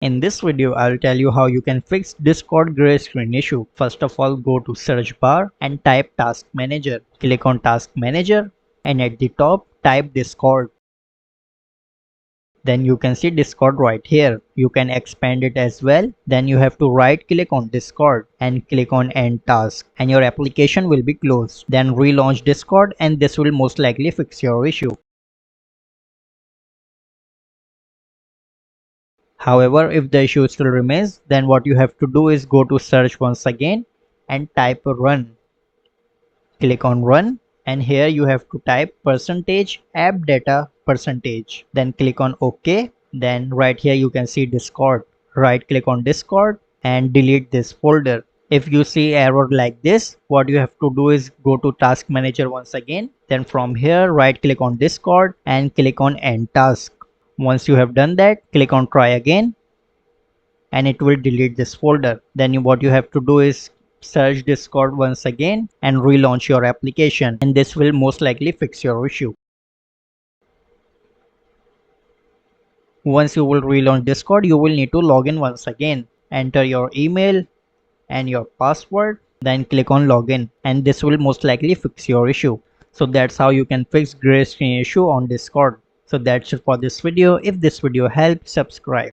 In this video, I'll tell you how you can fix Discord gray screen issue. First of all, go to search bar and type Task Manager. Click on Task Manager and at the top type Discord. Then you can see Discord right here. You can expand it as well. Then you have to right click on Discord and click on End Task and your application will be closed. Then relaunch Discord and this will most likely fix your issue. However, if the issue still remains, then what you have to do is go to search once again and type run. Click on run and here you have to type %app data %. Then click on OK. Then right here you can see Discord. Right click on Discord and delete this folder. If you see error like this, what you have to do is go to Task Manager once again. Then from here right click on Discord and click on End Task. Once you have done that, click on Try Again and it will delete this folder. Then what you have to do is search Discord once again and relaunch your application and this will most likely fix your issue. Once you will relaunch Discord, you will need to log in once again. Enter your email and your password, then click on login and this will most likely fix your issue. So that's how you can fix gray screen issue on Discord. So that's it for this video. If this video helped, subscribe.